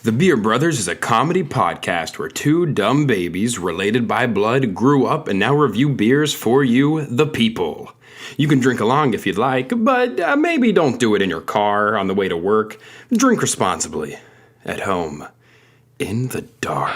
The Beer Brothers is a comedy podcast where two dumb babies related by blood grew up and now review beers for you, the people. You can drink along if you'd like, but maybe don't do it in your car on the way to work. Drink responsibly. At home. In the dark.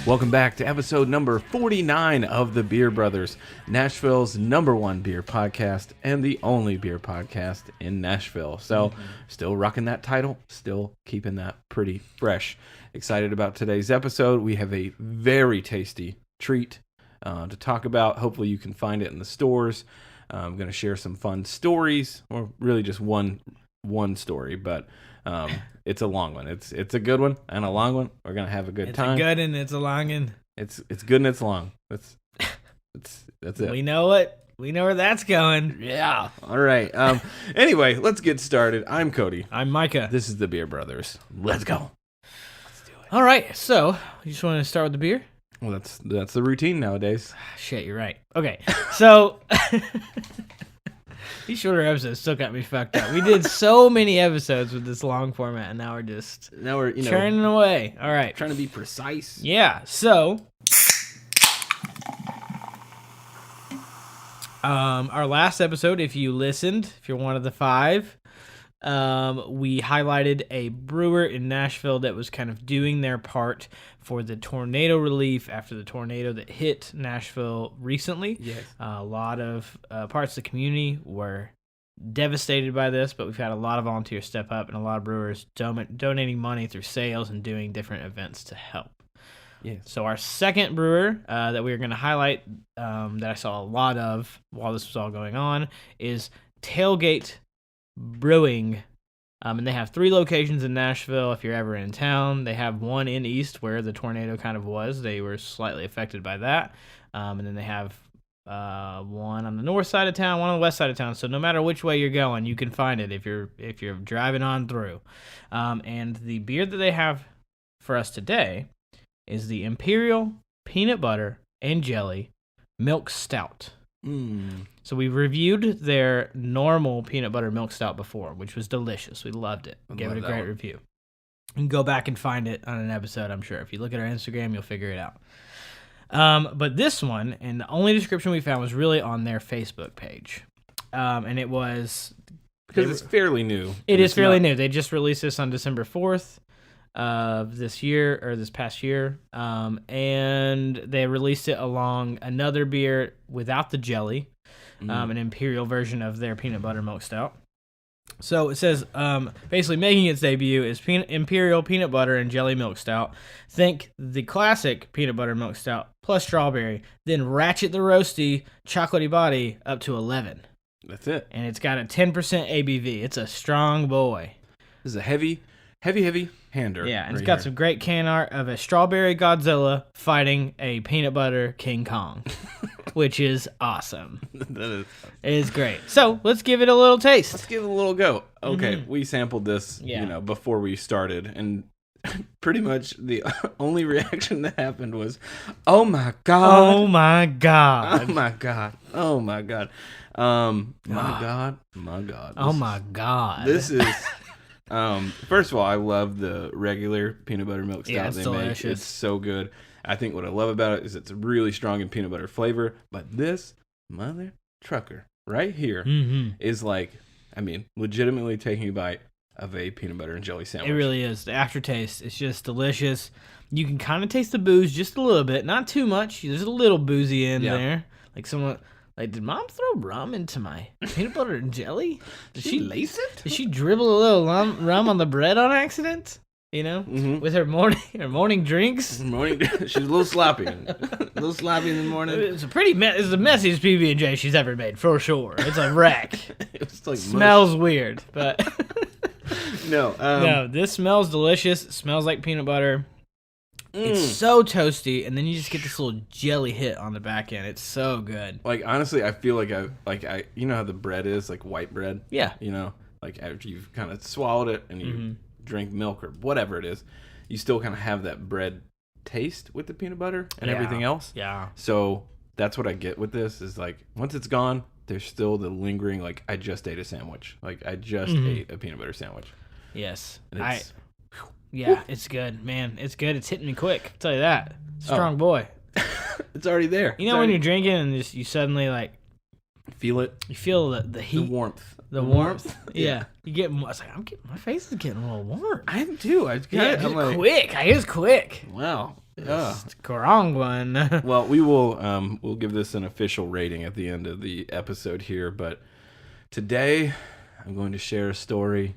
Welcome back to episode number 49 of The Beer Brothers, Nashville's #1 beer podcast and the only beer podcast in Nashville. So, still rocking that title, still keeping that pretty fresh. Excited about today's episode. We have a very tasty treat to talk about. Hopefully you can find it in the stores. I'm going to share some fun stories, or really just one story, but it's a long one. It's a good one and a long one. We're gonna have a good time. It's a good and it's a long one. It's good and it's long. That's it. We know it. We know where that's going. Yeah. All right. Anyway, let's get started. I'm Cody. I'm Micah. This is the Beer Brothers. Let's go. Let's do it. All right. So you just want to start with the beer? Well, that's the routine nowadays. Shit, you're right. Okay. So these shorter episodes still got me fucked up. We did so many episodes with this long format, and now we're churning away. All right. Trying to be precise. Yeah. So our last episode, if you listened, if you're one of the 5, we highlighted a brewer in Nashville that was kind of doing their part for the tornado relief after the tornado that hit Nashville recently. Yes. A lot of parts of the community were devastated by this, but we've had a lot of volunteers step up and a lot of brewers donating money through sales and doing different events to help. Yes. So our second brewer that we are going to highlight that I saw a lot of while this was all going on is Tailgate Brewing. And they have 3 locations in Nashville if you're ever in town. They have one in East where the tornado kind of was. They were slightly affected by that. And then they have one on the north side of town, one on the west side of town. So no matter which way you're going, you can find it if you're driving on through. And the beer that they have for us today is the Imperial Peanut Butter and Jelly Milk Stout. So we reviewed their normal peanut butter milk stout before, which was delicious. We loved it. Gave it a great review. You can go back and find it on an episode, I'm sure. If you look at our Instagram, you'll figure it out. But this one, and the only description we found was really on their Facebook page. And it was... Because it's fairly new. It is fairly new. They just released this on December 4th. Of this year, or this past year, and they released it along another beer without the jelly, an imperial version of their peanut butter milk stout. So it says, basically making its debut is Imperial Peanut Butter and Jelly Milk Stout. Think the classic peanut butter milk stout plus strawberry, then ratchet the roasty chocolatey body up to 11. That's it. And it's got a 10% ABV. It's a strong boy. This is a heavy hander. Yeah, and it's got some great can art of a strawberry Godzilla fighting a peanut butter King Kong, which is awesome. That is great. So let's give it a little taste. Let's give it a little go. Okay, we sampled this, before we started, and pretty much the only reaction that happened was, "Oh my god! Oh my god! Oh my god! Oh my god! My god! My god! Oh my god! This is." First of all, I love the regular peanut butter milk stout they delicious. make. It's so good. I think what I love about it is it's really strong in peanut butter flavor. But this mother trucker right here is like, legitimately taking a bite of a peanut butter and jelly sandwich. It really is. The aftertaste is just delicious. You can kind of taste the booze just a little bit, not too much. There's a little boozy in there. Like, did Mom throw rum into my peanut butter and jelly? Did she lace it? Did she dribble a little rum on the bread on accident? With her morning drinks. She's a little sloppy. In the morning. It's the messiest PB&J she's ever made, for sure. It's a wreck. It's like smells weird, but no. No, this smells delicious. It smells like peanut butter. It's so toasty, and then you just get this little jelly hit on the back end. It's so good. Like, honestly, I feel like I you know how the bread is, like white bread? Yeah. You know, like after you've kind of swallowed it and you drink milk or whatever it is, you still kind of have that bread taste with the peanut butter and everything else. Yeah. So that's what I get with this is like, once it's gone, there's still the lingering, like, I just ate a sandwich. Like, I just ate a peanut butter sandwich. Yes. And it's, It's good, man. It's good. It's hitting me quick. I'll tell you that. Strong boy. it's already there. You know when you're drinking and just you suddenly like feel it, you feel the heat, the warmth, the warmth. Yeah. You get. I was like, my face is getting a little warm. I am too. I'm like, quick. I is quick. Wow. Strong one. Well, we will we'll give this an official rating at the end of the episode here, but today I'm going to share a story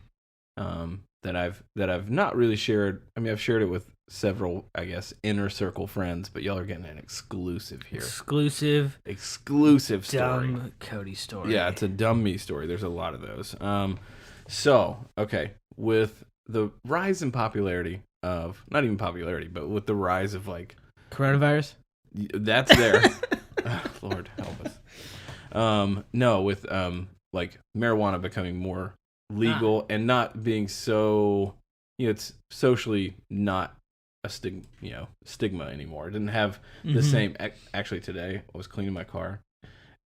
that I've not really shared. I mean, I've shared it with several, I guess, inner circle friends, but y'all are getting an exclusive here. Exclusive story. Dumb Cody story. Yeah, it's a dumb me story. There's a lot of those. So, okay, with the rise in popularity of, not even popularity, but with the rise of like coronavirus, that's there. Lord help us. No, with like marijuana becoming more legal and not being so, it's socially not a stigma anymore. It didn't have the same. Actually, today I was cleaning my car,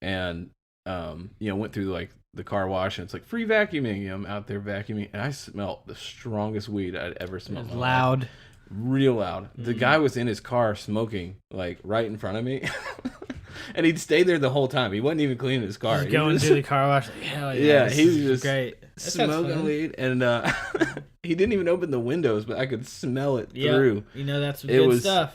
and went through like the car wash, and it's like free vacuuming. I'm out there vacuuming, and I smelled the strongest weed I'd ever smelled. Loud, real loud. The guy was in his car smoking like right in front of me. And he'd stay there the whole time. He wasn't even cleaning his car. Just going through the car wash. Like, hell yeah, he was just great. Smoking weed, and he didn't even open the windows, but I could smell it through. You know, that's good stuff.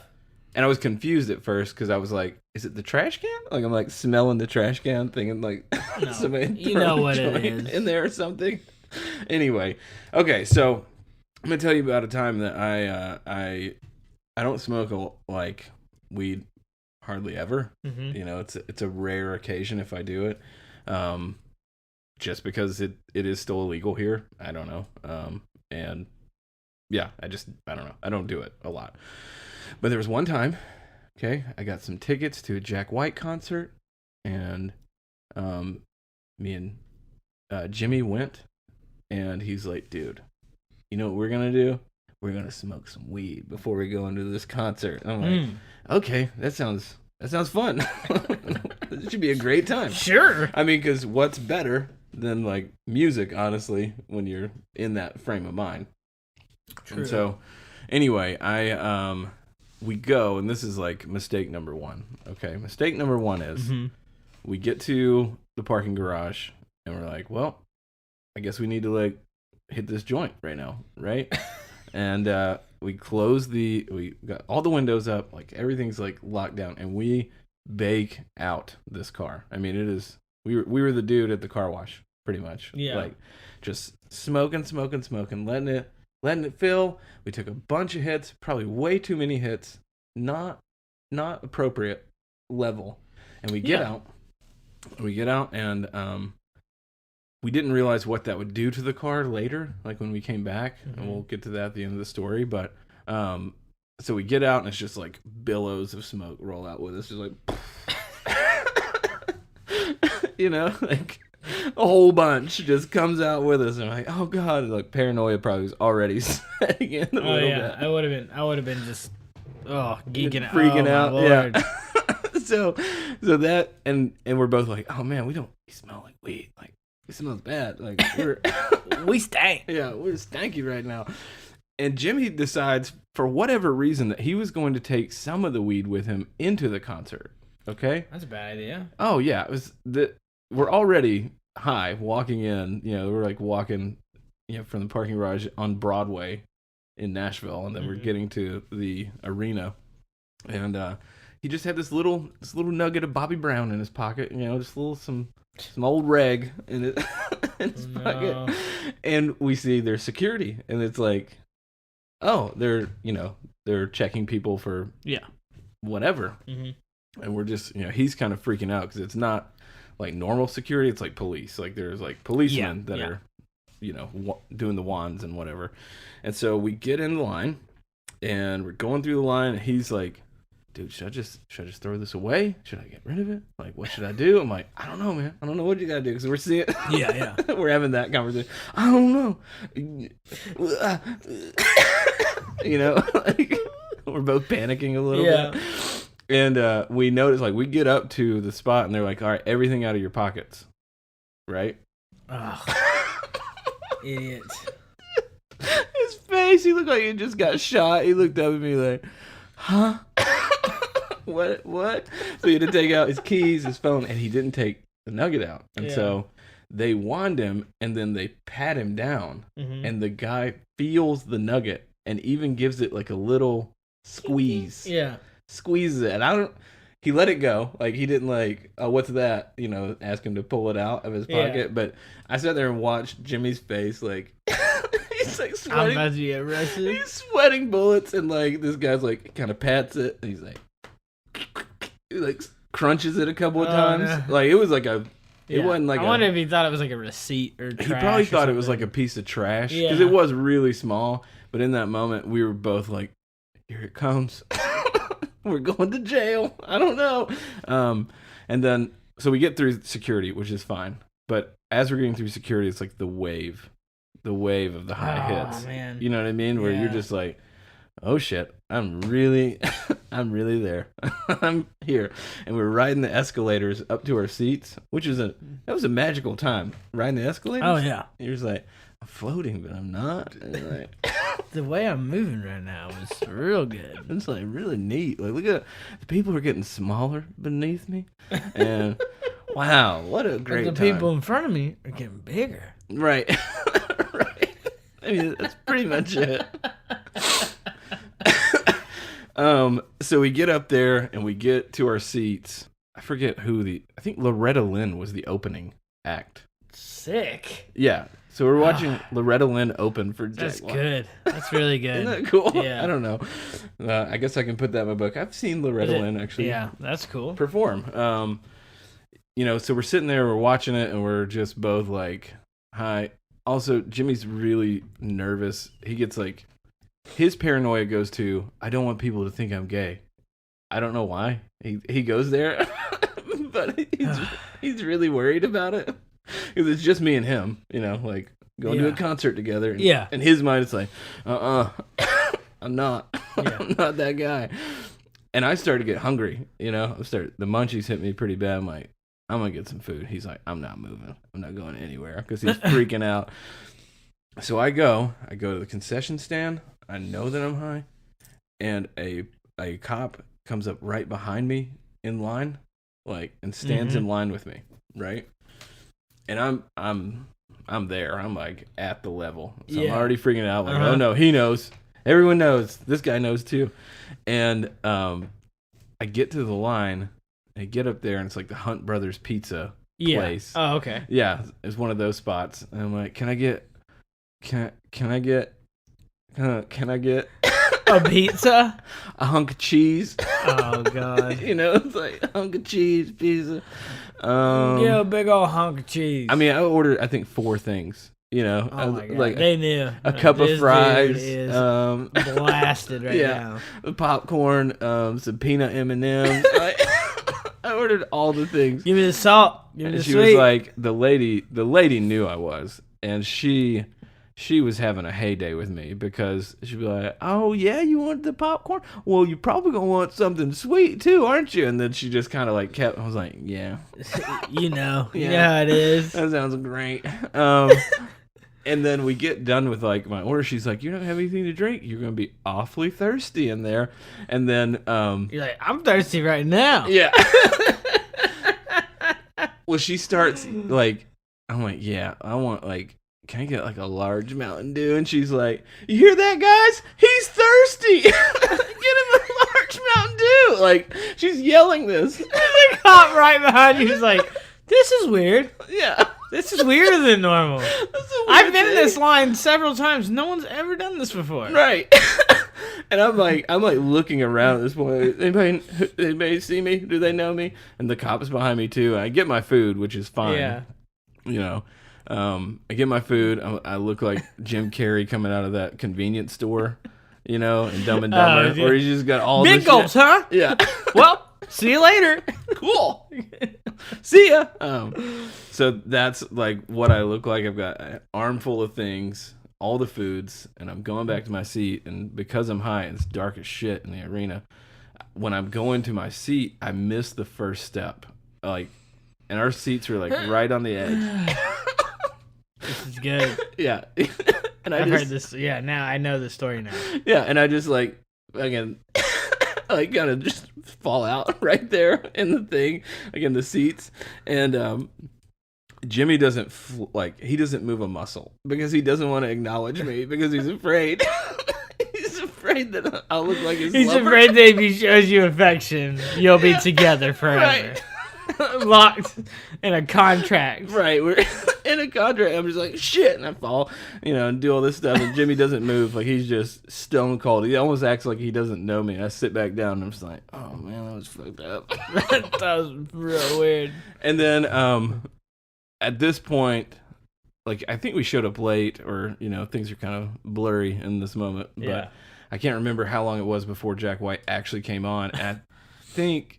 And I was confused at first because I was like, "Is it the trash can?" Like I'm like smelling the trash can, thinking like no, somebody you know what it is in there or something. Anyway, okay, so I'm gonna tell you about a time that I don't smoke like weed hardly ever. You know, it's a rare occasion if I do it. Just because it is still illegal here. I don't know. And yeah, I don't know. I don't do it a lot. But there was one time, okay, I got some tickets to a Jack White concert, and me and Jimmy went, and he's like, dude, you know what we're going to do? We're going to smoke some weed before we go into this concert. And I'm like, okay, that sounds fun. It should be a great time. Sure. I mean, because what's better than like music, honestly, when you're in that frame of mind. True. And so, anyway, we go, and this is like mistake number one. Okay, mistake number one is we get to the parking garage, and we're like, well, I guess we need to like hit this joint right now, right? And we got all the windows up, like everything's like locked down, and we bake out this car. I mean, it is. We were the dude at the car wash, pretty much. Yeah. Like just smoking, letting it fill. We took a bunch of hits, probably way too many hits, not appropriate level. And we get out. And we didn't realize what that would do to the car later, like when we came back, and we'll get to that at the end of the story. But so we get out, and it's just like billows of smoke roll out with us, just like. You know, like a whole bunch just comes out with us, and I'm like, oh god, like paranoia probably was already setting in a little bit. I would have been just geeking out, freaking out. Lord. Yeah. so that and we're both like, oh man, we smell like weed, like it smells bad, like we stank. Yeah, we're stanky right now. And Jimmy decides for whatever reason that he was going to take some of the weed with him into the concert. Okay, that's a bad idea. Oh yeah, it was we're already high walking in, we're like walking, from the parking garage on Broadway in Nashville, and then we're getting to the arena, and he just had this little nugget of Bobby Brown in his pocket, just some old reg in his pocket, and we see there's security, and it's like, oh, they're checking people for whatever, and we're just, he's kind of freaking out because it's not like normal security, it's like police. Like there's like policemen that are, doing the wands and whatever. And so we get in line, And we're going through the line, and he's like, dude, should I just throw this away? Should I get rid of it? Like, what should I do? I'm like, I don't know, man. I don't know what you gotta do, because we're seeing Yeah. we're having that conversation. I don't know. You know, like, we're both panicking a little bit. And we notice, like, we get up to the spot, and they're like, all right, everything out of your pockets. Right? Ugh. Idiot. His face, he looked like he just got shot. He looked up at me like, huh? What? So he had to take out his keys, his phone, and he didn't take the nugget out. And so they wand him, and then they pat him down, and the guy feels the nugget and even gives it like a little squeeze. Yeah. Squeezes it. And he let it go. Like, he didn't like, oh, what's that? You know, ask him to pull it out of his pocket. Yeah. But I sat there and watched Jimmy's face, like, he's like I'm sweating. about to get arrested. He's sweating bullets, and like this guy's like kind of pats it, and he's like, he like crunches it a couple of times. No. Like, it was like a, it wasn't like. I wonder if he thought it was like a receipt or trash. He probably thought it was like a piece of trash, because it was really small. But in that moment, we were both like, here it comes. We're going to jail. I don't know. And then, so we get through security, which is fine. But as we're getting through security, it's like the wave of the high hits. Man. You know what I mean? Where you're just like, oh shit, I'm really there. I'm here. And we're riding the escalators up to our seats, which is that was a magical time. Riding the escalators. Oh yeah. You're just like, I'm floating, but I'm not. And like, the way I'm moving right now is real good. It's like really neat. Like, look at the people are getting smaller beneath me, and wow, what a great time. time. People in front of me are getting bigger. Right, right. I mean, that's pretty much it. So we get up there and we get to our seats. I forget who I think Loretta Lynn was the opening act. Sick. Yeah. So we're watching Loretta Lynn open for Jack. That's good. That's really good. Isn't that cool? Yeah. I don't know. I guess I can put that in my book. I've seen Loretta Lynn actually. Yeah, that's cool. Perform. You know, so we're sitting there, we're watching it, and we're just both like, hi. Also, Jimmy's really nervous. He gets like, his paranoia goes to, I don't want people to think I'm gay. I don't know why. He goes there, but he's really worried about it. Because it's just me and him, you know, like going to a concert together. And, in his mind, it's like, I'm not. I'm not that guy. And I started to get hungry, you know. The munchies hit me pretty bad. I'm like, I'm going to get some food. He's like, I'm not moving. I'm not going anywhere, because he's freaking out. So I go to the concession stand. I know that I'm high. And a cop comes up right behind me in line, like, and stands in line with me, right? And I'm there. I'm like at the level. So I'm already freaking out. Like, oh no, he knows. Everyone knows. This guy knows too. And I get to the line. I get up there, and it's like the Hunt Brothers Pizza place. Oh, okay. Yeah, it's one of those spots. And I'm like, can I get a pizza? A hunk of cheese. Oh god. You know, it's like a hunk of cheese, pizza. Yeah, a big old hunk of cheese. I mean, I ordered, I think, 4 things. You know, oh my god. Like they knew a cup of fries, is blasted right now. Popcorn, some peanut M&Ms. I ordered all the things. Give me the salt. Give me the she sweet. was like, the lady knew I was, and she was having a heyday with me, because she'd be like, oh yeah, you want the popcorn? Well, you're probably gonna want something sweet too, aren't you? And then she just kind of like kept, I was like, yeah. You know how it is. That sounds great. And then we get done with like my order. She's like, you don't have anything to drink? You're going to be awfully thirsty in there. And then you're like, I'm thirsty right now. Yeah. Well, she starts like, I'm like, yeah, I want like, can I get like a large Mountain Dew? And she's like, you hear that, guys? He's thirsty. Get him a large Mountain Dew. Like, she's yelling this. There's a cop right behind you who's like, this is weird. Yeah. This is weirder than normal. I've been in this line several times. No one's ever done this before. Right. And I'm like looking around at this point. Anybody see me? Do they know me? And the cop is behind me too. I get my food, which is fine. Yeah. You know, I get my food. I look like Jim Carrey coming out of that convenience store. you know, in Dumb and Dumber, yeah. where he's just got all Big this gulps, shit. huh? Yeah. Well, see you later. Cool. See ya. So that's like what I look like. I've got an armful of things, all the foods, and I'm going back to my seat. And because I'm high, and it's dark as shit in the arena. When I'm going to my seat, I miss the first step. Like, and our seats were like right on the edge. This is good. Yeah. And I've heard this. Yeah, now I know the story now. Yeah, and I just like again, like kind of just fall out right there in the thing, like in the seats, and Jimmy doesn't he doesn't move a muscle because he doesn't want to acknowledge me because he's afraid. He's afraid that I'll look like his He's lover. afraid that if he shows you affection, you'll be together forever. Right. Locked in a contract. Right, we're in a contract. I'm just like shit, and I fall, you know, and do all this stuff. And Jimmy doesn't move, like he's just stone cold. He almost acts like he doesn't know me. I sit back down, and I'm just like, oh man, that was fucked up. That was real weird. And then at this point, like I think we showed up late, or you know, things are kind of blurry in this moment. But Yeah. I can't remember how long it was before Jack White actually came on. And I think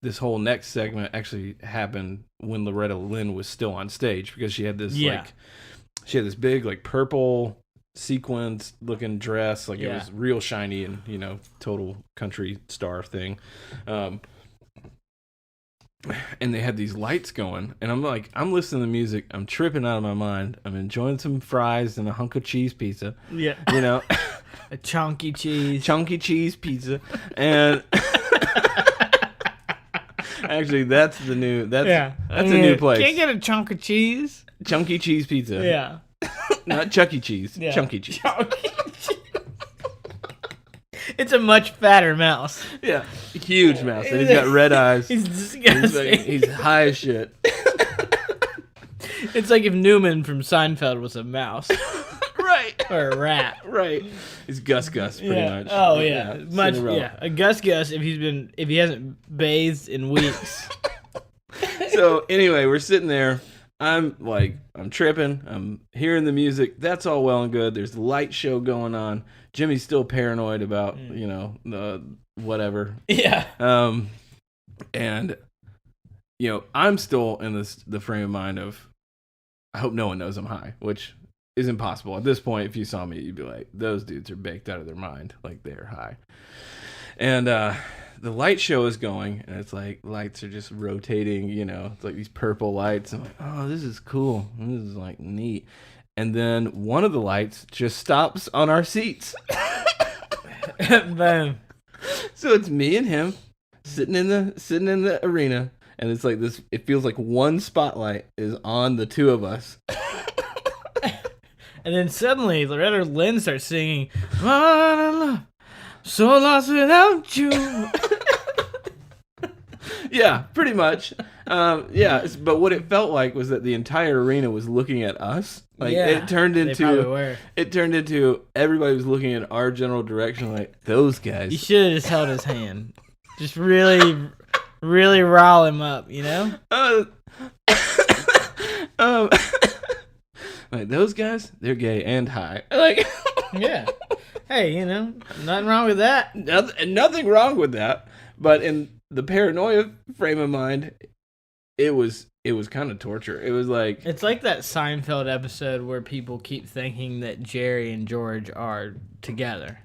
this whole next segment actually happened when Loretta Lynn was still on stage because she had this she had this big like purple sequins looking dress, like it was real shiny and you know total country star thing. And they had these lights going, and I'm listening to music, I'm tripping out of my mind, I'm enjoying some fries and a hunk of cheese pizza. Yeah. You know, A chunky cheese. chunky cheese pizza, and actually that's a new place. Can't get a chunk of cheese. Chunky cheese pizza. Yeah. Not Chuck E. Cheese. Yeah. Chunky cheese. It's a much fatter mouse. Yeah. Huge mouse. And he's got red eyes. He's disgusting. He's high as shit. It's like if Newman from Seinfeld was a mouse. Right. Or a rat. Right. He's Gus pretty much. Oh yeah. Much Cinderella. yeah. A Gus if he hasn't bathed in weeks. So anyway, we're sitting there. I'm tripping. I'm hearing the music. That's all well and good. There's the light show going on. Jimmy's still paranoid about, you know, the whatever. Yeah. And you know, I'm still in the frame of mind of I hope no one knows I'm high, which is impossible. At this point, if you saw me, you'd be like, those dudes are baked out of their mind, like they're high. And the light show is going, and it's like lights are just rotating, you know, it's like these purple lights. I'm like, oh, this is cool. This is like neat. And then one of the lights just stops on our seats. Boom. So it's me and him sitting in the arena, and it's like this. It feels like one spotlight is on the two of us. And then suddenly Loretta Lynn starts singing, "Love, so lost without you." Yeah, pretty much. But what it felt like was that the entire arena was looking at us. Like it turned into everybody was looking in our general direction. Like those guys. You should have just held his hand, just really, really rile him up. You know? Like those guys, they're gay and high. Like, Yeah. Hey, you know, nothing wrong with that. nothing wrong with that. But in the paranoia frame of mind, it was kind of torture. It was like It's like that Seinfeld episode where people keep thinking that Jerry and George are together.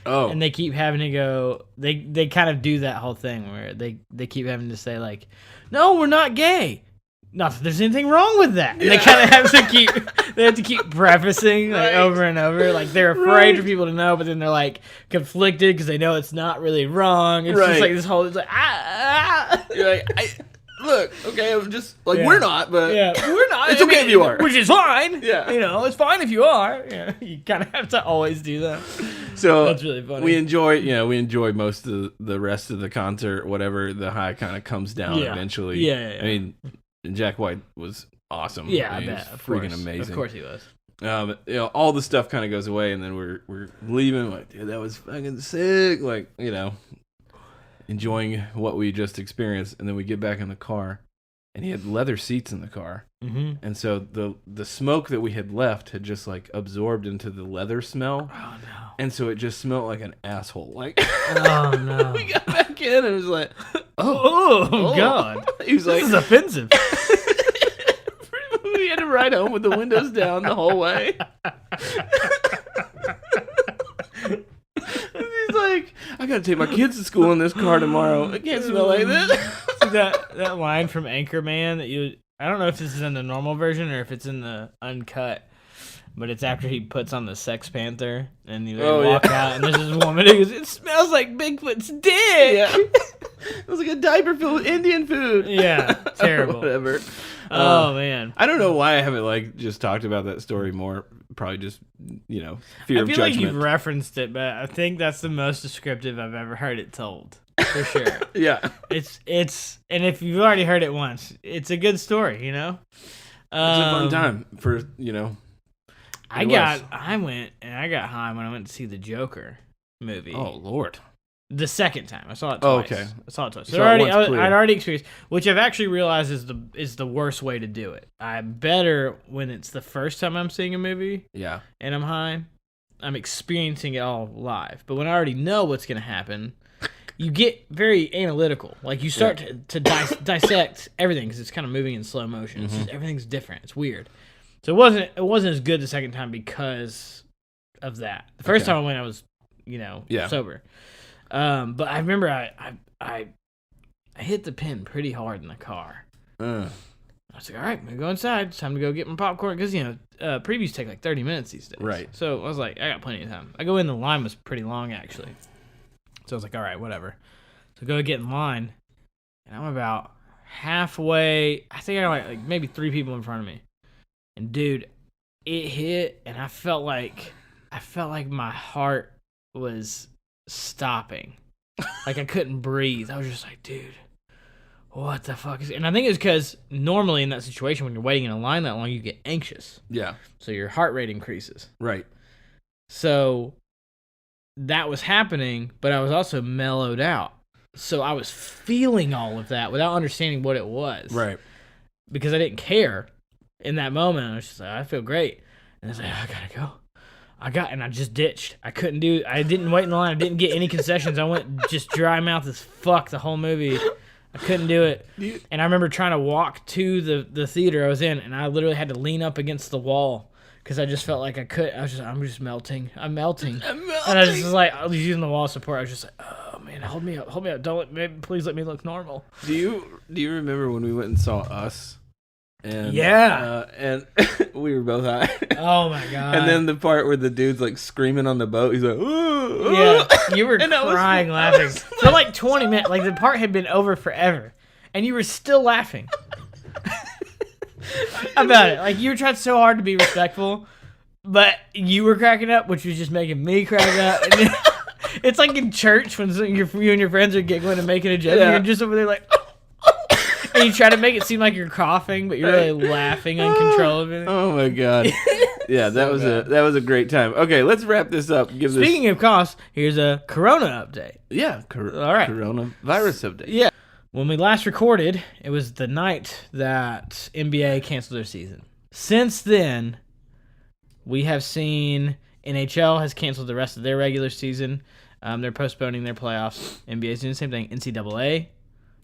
oh And they keep having to go, they kind of do that whole thing where they keep having to say like, no, we're not gay. Not that there's anything wrong with that. And they kind of have to keep prefacing like over and over. Like they're afraid for people to know, but then they're like conflicted because they know it's not really wrong. It's just like this whole, it's like, You're like, look, okay, I'm just like we're not, but we're not. It's okay if you are. Which is fine. Yeah. You know, it's fine if you are. Yeah. You kind of have to always do that. So That's really funny. We enjoy most of the rest of the concert, whatever the high kind of comes down eventually. Yeah. I mean, Jack White was awesome. Yeah, I mean, I he was bet. freaking amazing. Of course he was. You know, all the stuff kind of goes away, and then we're leaving. Like, dude, that was fucking sick. Like, you know, enjoying what we just experienced, and then we get back in the car, and he had leather seats in the car. Mm-hmm. And so the smoke that we had left had just like absorbed into the leather smell. Oh no. And so it just smelled like an asshole. Like, Oh no. we got back in and it was like, Oh God. He was like, This is offensive. we had to ride home with the windows down the whole way. He's like, I gotta take my kids to school in this car tomorrow. It can't smell like this. See that line from Anchorman that I don't know if this is in the normal version or if it's in the uncut, but it's after he puts on the Sex Panther and they walk out and there's this woman who goes, "It smells like Bigfoot's dick." Yeah. It was like a diaper filled with Indian food. Yeah, terrible. Whatever. Oh man, I don't know why I haven't like just talked about that story more. Probably just fear of I feel judgment. like you've referenced it, but I think that's the most descriptive I've ever heard it told. For sure. Yeah. It's and if you've already heard it once, it's a good story, you know? It's a fun time for, I went and I got high when I went to see the Joker movie. Oh, Lord. The second time. I saw it twice. Oh, okay. I saw it twice. You So saw it once I'd clear. already experienced, which I've actually realized is the worst way to do it. I'm better when it's the first time I'm seeing a movie Yeah. and I'm high. I'm experiencing it all live. But when I already know what's going to happen, you get very analytical. Like you start to dissect everything because it's kind of moving in slow motion. It's just, everything's different. It's weird. So it wasn't as good the second time because of that. The first time I went, I was sober. But I remember I hit the pin pretty hard in the car. I was like, all right, I'm gonna go inside. It's time to go get my popcorn because previews take like 30 minutes these days. Right. So I was like, I got plenty of time. I go in. The line was pretty long actually. So I was like, all right, whatever. So go get in line, and I'm about halfway. I think I got like maybe 3 people in front of me, and dude, it hit, and I felt like my heart was stopping. Like I couldn't breathe. I was just like, dude, what the fuck is it? And I think it's because normally in that situation when you're waiting in a line that long, you get anxious. Yeah. So your heart rate increases. Right. So that was happening, but I was also mellowed out. So I was feeling all of that without understanding what it was. Right. Because I didn't care in that moment. I was just like, I feel great. And I was like, I gotta go. And I just ditched. I didn't wait in the line. I didn't get any concessions. I went just dry mouth as fuck the whole movie. I couldn't do it. And I remember trying to walk to the theater I was in, and I literally had to lean up against the wall because I just felt like I could. I'm just melting. I'm melting. And I was just like, I was using the wall support. I was just like, oh man, hold me up. Please let me look normal. Do you remember when we went and saw Us? And, yeah. And we were both high. Oh my god. And then the part where the dude's like screaming on the boat, he's like, ooh, yeah, you were and crying, laughing for like 20 minutes. Like the part had been over forever, and you were still laughing about it. Like you were trying so hard to be respectful, but you were cracking up, which was just making me crack up. And then, it's like in church when you and your friends are giggling and making a joke, and you're just over there like. And you try to make it seem like you're coughing, but you're really laughing uncontrollably. Oh my god! Yeah, that was a great time. Okay, let's wrap this up. Speaking of coughs, here's a Corona update. Yeah, all right. Coronavirus update. Yeah, when we last recorded, it was the night that NBA canceled their season. Since then, we have seen NHL has canceled the rest of their regular season. They're postponing their playoffs. NBA's doing the same thing. NCAA.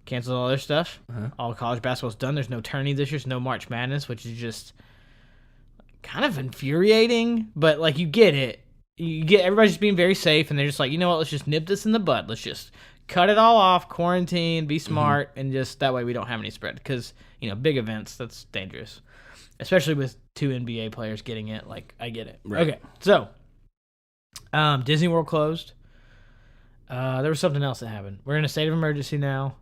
Canceled all their stuff. All college basketball's done. There's no tourney this year. There's no March Madness, which is just kind of infuriating. But, like, you get it. Everybody's just being very safe, and they're just like, you know what? Let's just nip this in the bud. Let's just cut it all off, quarantine, be smart, and just that way we don't have any spread. Because, big events, that's dangerous. Especially with 2 NBA players getting it. Like, I get it. Right. Okay, so Disney World closed. There was something else that happened. We're in a state of emergency now.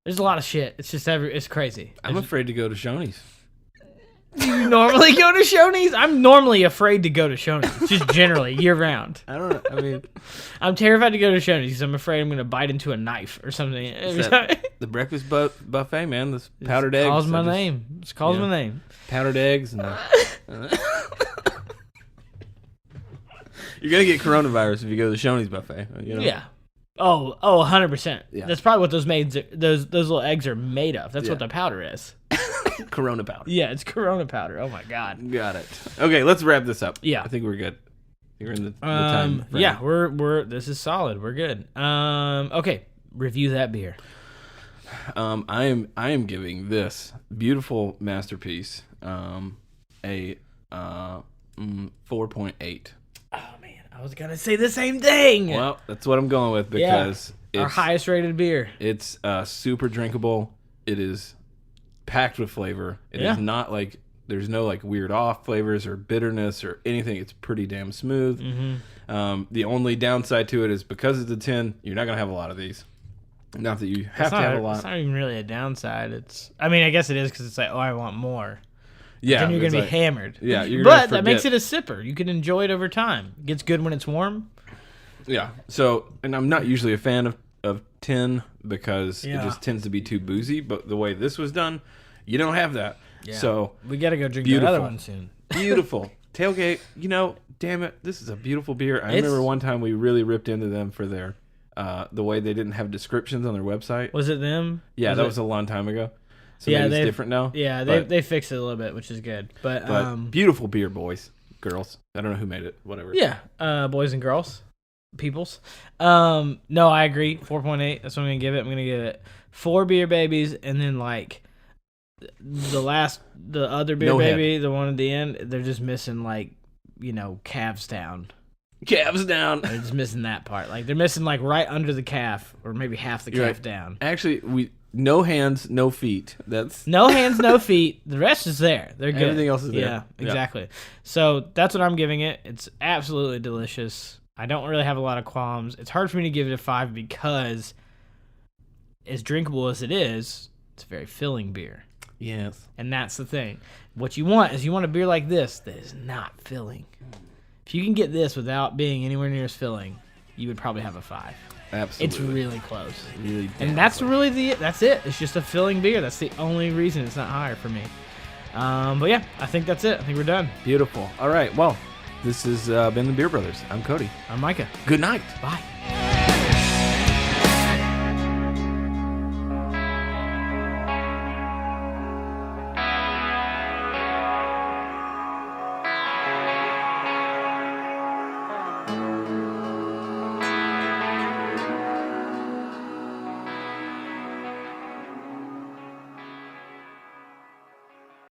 There's a lot of shit. It's just it's crazy. I'm afraid to go to Shoney's. Do you normally go to Shoney's? I'm normally afraid to go to Shoney's, just generally, year-round. I don't know. I mean, I'm terrified to go to Shoney's because I'm afraid I'm going to bite into a knife or something. The breakfast buffet, man. This powdered eggs. Calls my name. Just calls my name. Powdered eggs. And you're going to get coronavirus if you go to the Shoney's buffet. Yeah. Oh, 100%. Yeah. That's probably what those little eggs are made of. That's what the powder is. Corona powder. Yeah, it's Corona powder. Oh my god. Got it. Okay, let's wrap this up. Yeah. I think we're good. You're in the time frame. Yeah, we're this is solid. We're good. Okay, review that beer. I am giving this beautiful masterpiece a 4.8. Oh man, I was gonna say the same thing. Well, that's what I'm going with because our highest rated beer. It's super drinkable. It is packed with flavor. It is not like there's no like weird off flavors or bitterness or anything. It's pretty damn smooth. The only downside to it is because it's a 10, you're not gonna have a lot of these. Not that you have to have a lot. It's not even really a downside. I mean, I guess it is because it's like, oh, I want more. Yeah, then you're gonna be hammered. Yeah, but that makes it a sipper. You can enjoy it over time. It gets good when it's warm. Yeah. So, and I'm not usually a fan of 10 because it just tends to be too boozy. But the way this was done, you don't have that. Yeah. So we gotta go drink beautiful. another one soon. Beautiful tailgate. Damn it, this is a beautiful beer. I remember one time we really ripped into them for their the way they didn't have descriptions on their website. Was it them? Yeah, that was a long time ago. So maybe it's different now. Yeah, they fixed it a little bit, which is good. But beautiful beer, boys, girls. I don't know who made it. Whatever. Yeah, boys and girls, peoples. No, I agree. 4.8. That's what I'm gonna give it. I'm gonna give it 4 beer babies, and then like the other beer baby, the one at the end. They're just missing like calves down. Calves down. They're just missing that part. Like they're missing like right under the calf, or maybe half the calf down. Actually, no hands, no feet. That's no hands, no feet. The rest is there. They're good. Everything else is there. Yeah, exactly. So that's what I'm giving it. It's absolutely delicious. I don't really have a lot of qualms. It's hard for me to give it a 5 because, as drinkable as it is, it's a very filling beer. Yes. And that's the thing. What you want is a beer like this that is not filling. If you can get this without being anywhere near as filling, you would probably have a 5. Absolutely. It's really close. Really, and that's really that's it. It's just a filling beer. That's the only reason it's not higher for me. But yeah, I think that's it. I think we're done. Beautiful. All right. Well, this has been the Beer Brothers. I'm Cody. I'm Micah. Good night. Bye.